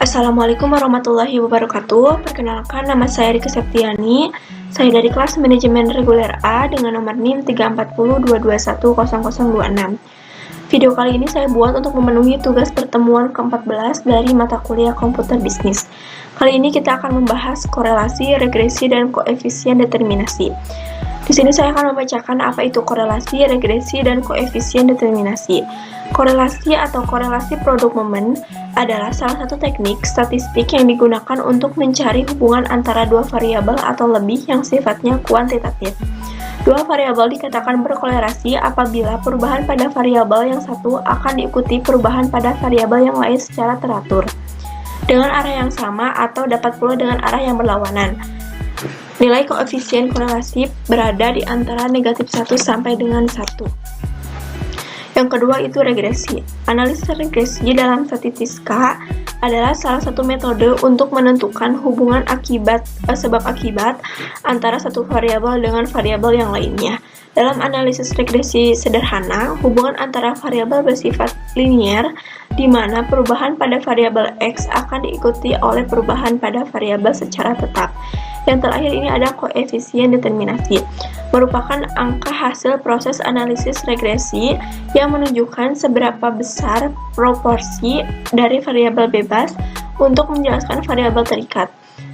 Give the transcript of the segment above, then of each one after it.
Assalamualaikum warahmatullahi wabarakatuh. Perkenalkan, nama saya Rika Septiani. Saya dari kelas Manajemen Reguler A dengan nomor NIM 34022100026. Video kali ini saya buat untuk memenuhi tugas pertemuan ke-14 dari mata kuliah Komputer Bisnis. Kali ini kita akan membahas korelasi, regresi, dan koefisien determinasi. Di sini saya akan membacakan apa itu korelasi, regresi, dan koefisien determinasi. Korelasi atau korelasi produk momen adalah salah satu teknik statistik yang digunakan untuk mencari hubungan antara dua variabel atau lebih yang sifatnya kuantitatif. Dua variabel dikatakan berkorelasi apabila perubahan pada variabel yang satu akan diikuti perubahan pada variabel yang lain secara teratur, dengan arah yang sama atau dapat pula dengan arah yang berlawanan. Nilai koefisien korelasi berada di antara negatif 1 sampai dengan 1. Yang kedua itu regresi. Analisis regresi dalam statistika adalah salah satu metode untuk menentukan hubungan sebab akibat antara satu variabel dengan variabel yang lainnya. Dalam analisis regresi sederhana, hubungan antara variabel bersifat linier, di mana perubahan pada variabel X akan diikuti oleh perubahan pada variabel secara tetap. Yang terakhir ini ada koefisien determinasi, merupakan angka hasil proses analisis regresi yang menunjukkan seberapa besar proporsi dari variabel bebas untuk menjelaskan variabel terikat.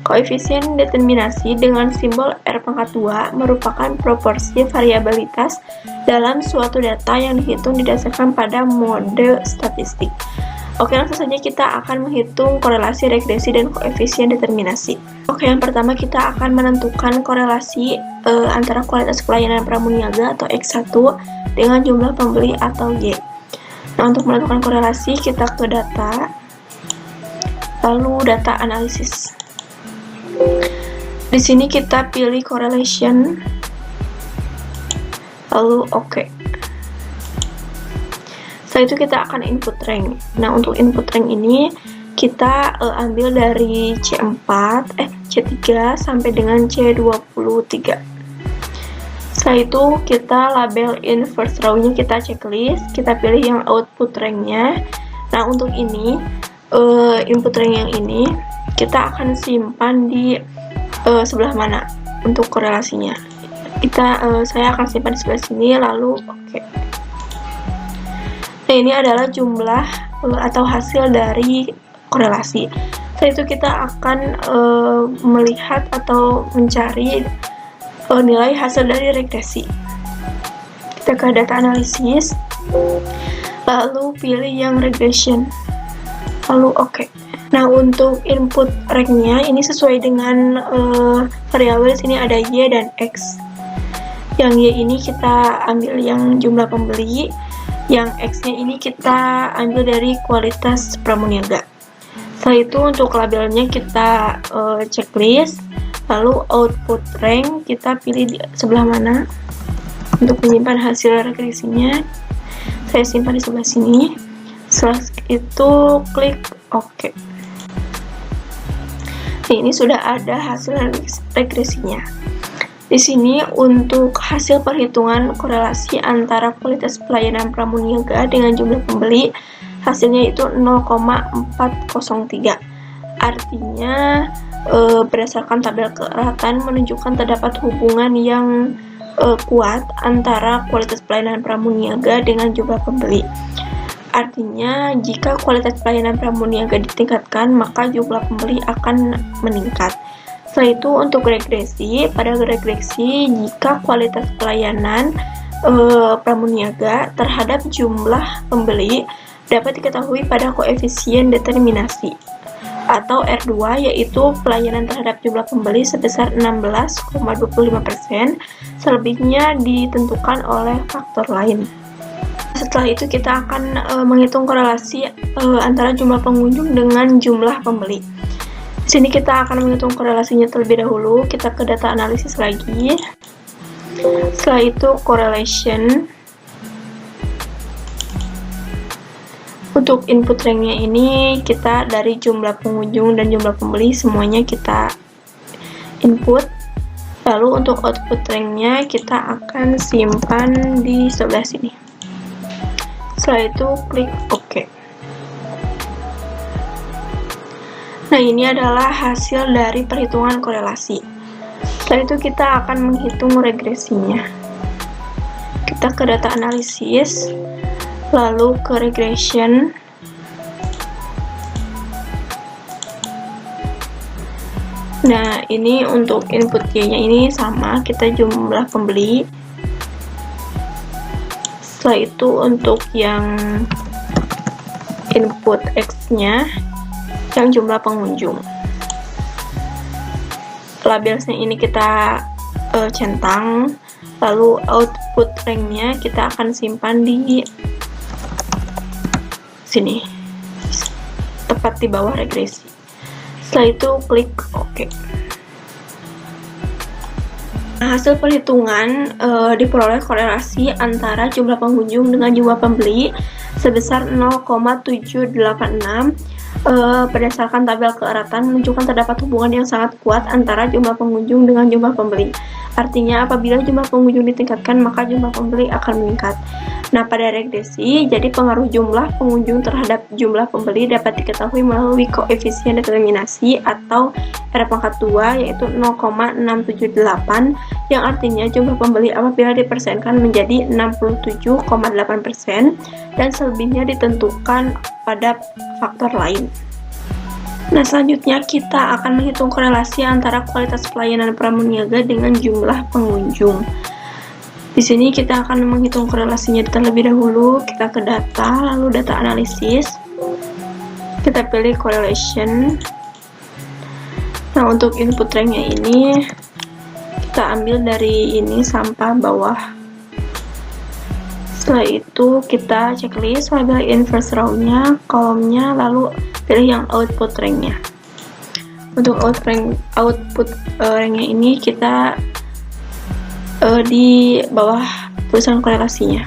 Koefisien determinasi dengan simbol R⁻² merupakan proporsi variabilitas dalam suatu data yang dihitung didasarkan pada mode statistik. Oke, langsung saja kita akan menghitung korelasi, regresi, dan koefisien determinasi. Oke, yang pertama kita akan menentukan korelasi antara kualitas pelayanan pramuniaga atau X1 dengan jumlah pembeli atau Y. Nah, untuk menentukan korelasi kita ke data, lalu data analisis. Di sini kita pilih correlation, lalu oke. Setelah itu kita akan input rank. Nah, untuk input rank ini kita ambil dari C3 sampai dengan C23. Setelah itu kita label in first row-nya, kita checklist, kita pilih yang output rank-nya. Nah, untuk ini input rank yang ini kita akan simpan di sebelah mana untuk korelasinya. Saya akan simpan di sebelah sini, lalu oke. Nah, ini adalah jumlah atau hasil dari korelasi. Setelah itu kita akan melihat atau mencari nilai hasil dari regresi. Kita ke data analisis, lalu pilih yang regression, lalu oke. Nah, untuk input rank-nya ini sesuai dengan variabel sini ada Y dan X. Yang Y ini kita ambil yang jumlah pembeli, yang X-nya ini kita ambil dari kualitas pramuniaga. Setelah itu untuk labelnya kita checklist, lalu output rank kita pilih di sebelah mana untuk menyimpan hasil regresinya. Saya simpan di sebelah sini. Setelah itu klik OK. Nah, ini sudah ada hasil regresinya. Di sini untuk hasil perhitungan korelasi antara kualitas pelayanan pramuniaga dengan jumlah pembeli, hasilnya itu 0,403. Artinya berdasarkan tabel kerahatan menunjukkan terdapat hubungan yang kuat antara kualitas pelayanan pramuniaga dengan jumlah pembeli. Artinya jika kualitas pelayanan pramuniaga ditingkatkan, maka jumlah pembeli akan meningkat. Setelah itu untuk regresi, pada regresi jika kualitas pelayanan pramuniaga terhadap jumlah pembeli dapat diketahui pada koefisien determinasi atau R2, yaitu pelayanan terhadap jumlah pembeli sebesar 16,25%, selebihnya ditentukan oleh faktor lain. Setelah itu kita akan menghitung korelasi antara jumlah pengunjung dengan jumlah pembeli. Di sini kita akan menghitung korelasinya terlebih dahulu. Kita ke data analisis lagi. Setelah itu correlation. Untuk input rank-nya ini kita dari jumlah pengunjung dan jumlah pembeli semuanya kita input. Lalu untuk output rank-nya kita akan simpan di sebelah sini. Setelah itu klik OK. Nah, ini adalah hasil dari perhitungan korelasi. Setelah itu kita akan menghitung regresinya. Kita ke data analisis, lalu ke regression. Nah, ini untuk input Y-nya ini sama, kita jumlah pembeli. Setelah itu untuk yang input X-nya, yang jumlah pengunjung. Labelsnya ini kita centang, lalu output rank-nya kita akan simpan di sini, tepat di bawah regresi. Setelah itu klik OK. Nah, hasil perhitungan diperoleh korelasi antara jumlah pengunjung dengan jumlah pembeli sebesar 0,786. Berdasarkan tabel keeratan menunjukkan terdapat hubungan yang sangat kuat antara jumlah pengunjung dengan jumlah pembeli. Artinya apabila jumlah pengunjung ditingkatkan maka jumlah pembeli akan meningkat. Nah, pada regresi, jadi pengaruh jumlah pengunjung terhadap jumlah pembeli dapat diketahui melalui koefisien determinasi atau R⁻², yaitu 0,678, yang artinya jumlah pembeli apabila dipersenkan menjadi 67,8% dan selebihnya ditentukan pada faktor lain. Nah, selanjutnya kita akan menghitung korelasi antara kualitas pelayanan pramuniaga dengan jumlah pengunjung. Di sini kita akan menghitung korelasinya terlebih dahulu. Kita ke data, lalu data analisis. Kita pilih correlation. Nah, untuk input rank-nya ini kita ambil dari ini sampai bawah. Setelah itu kita checklist, label inverse row-nya, kolomnya, lalu pilih yang output rank-nya. Untuk output rank-nya ini kita di bawah tulisan korelasinya.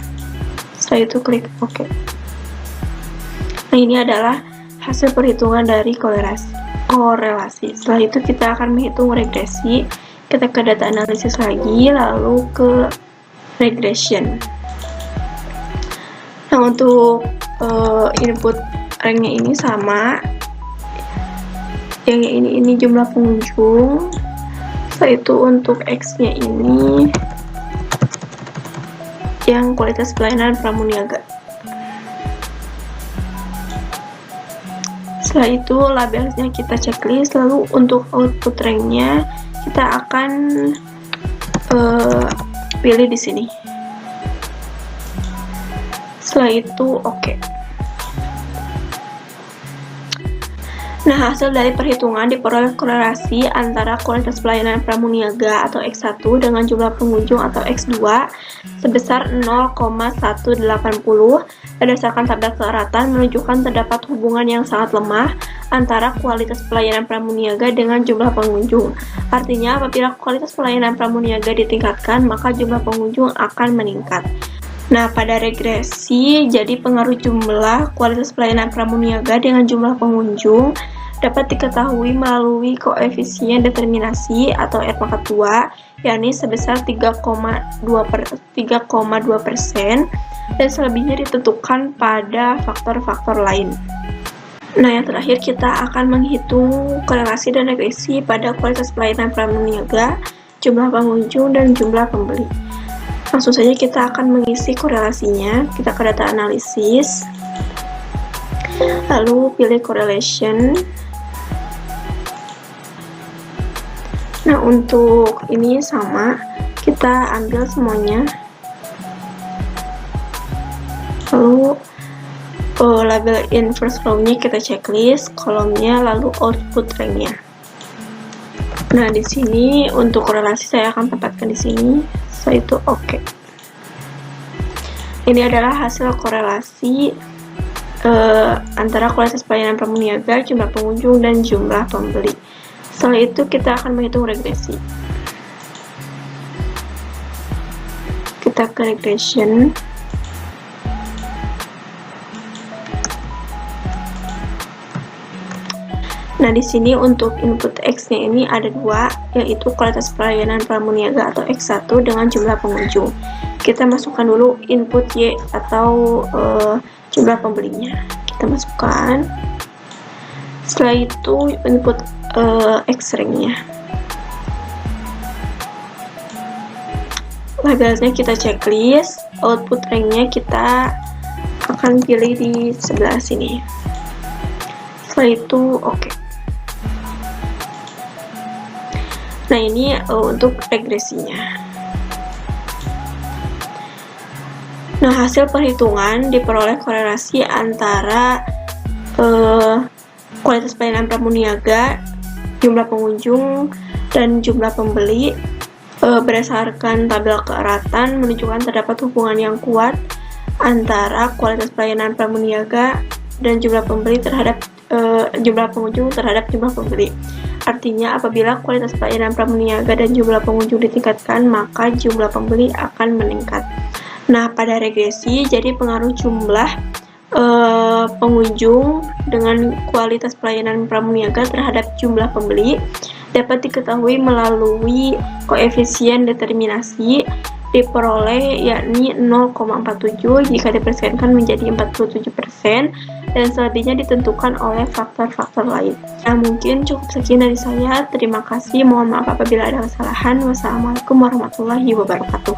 Setelah itu klik OK. Nah, ini adalah hasil perhitungan dari korelasi. Setelah itu kita akan menghitung regresi. Kita ke data analisis lagi, lalu ke regression. Nah, untuk input ranknya ini sama. Yang ini jumlah pengunjung. Setelah itu untuk X-nya ini yang kualitas pelayanan pramuniaga. Setelah itu labelnya kita checklist, lalu untuk output rank-nya kita akan pilih di sini. Setelah itu OK. Nah, hasil dari perhitungan diperoleh korelasi antara kualitas pelayanan pramuniaga atau X1 dengan jumlah pengunjung atau X2 sebesar 0,180. Berdasarkan tabel keeratan menunjukkan terdapat hubungan yang sangat lemah antara kualitas pelayanan pramuniaga dengan jumlah pengunjung. Artinya, apabila kualitas pelayanan pramuniaga ditingkatkan, maka jumlah pengunjung akan meningkat. Nah, pada regresi, jadi pengaruh jumlah kualitas pelayanan pramuniaga dengan jumlah pengunjung dapat diketahui melalui koefisien determinasi atau R⁻², yakni sebesar 3,2% dan selebihnya ditentukan pada faktor-faktor lain. Nah, yang terakhir kita akan menghitung korelasi dan regresi pada kualitas pelayanan pramuniaga, jumlah pengunjung, dan jumlah pembeli. Langsung saja kita akan mengisi korelasinya. Kita ke data analisis, lalu pilih correlation. Nah, untuk ini sama, kita ambil semuanya, lalu label inverse row-nya kita checklist, kolomnya, lalu output rank-nya. Nah, di sini untuk korelasi saya akan tempatkan di sini. Setelah itu OK. Ini adalah hasil korelasi antara kualitas pelayanan pramuniaga, jumlah pengunjung, dan jumlah pembeli. Setelah itu kita akan menghitung regresi. Kita ke regression. Nah, di sini untuk input X-nya ini ada dua, yaitu kualitas pelayanan pramuniaga atau X1 dengan jumlah pengunjung. Kita masukkan dulu input Y atau jumlah pembelinya. Kita masukkan. Setelah itu input X-ring-nya. Labelnya kita checklist, output rank-nya kita akan pilih di sebelah sini. Setelah itu oke. Nah, ini untuk regresinya. Nah, hasil perhitungan diperoleh korelasi antara kualitas pelayanan pramuniaga, jumlah pengunjung, dan jumlah pembeli. Berdasarkan tabel keeratan menunjukkan terdapat hubungan yang kuat antara kualitas pelayanan pramuniaga dan jumlah pembeli terhadap jumlah pengunjung terhadap jumlah pembeli. Artinya, apabila kualitas pelayanan pramuniaga dan jumlah pengunjung ditingkatkan, maka jumlah pembeli akan meningkat. Nah, pada regresi, jadi pengaruh jumlah pengunjung dengan kualitas pelayanan pramuniaga terhadap jumlah pembeli dapat diketahui melalui koefisien determinasi diperoleh yakni 0,47 jika dipersenkan menjadi 47% dan selebihnya ditentukan oleh faktor-faktor lain. Nah, mungkin cukup sekian dari saya. Terima kasih. Mohon maaf apabila ada kesalahan. Wassalamualaikum warahmatullahi wabarakatuh.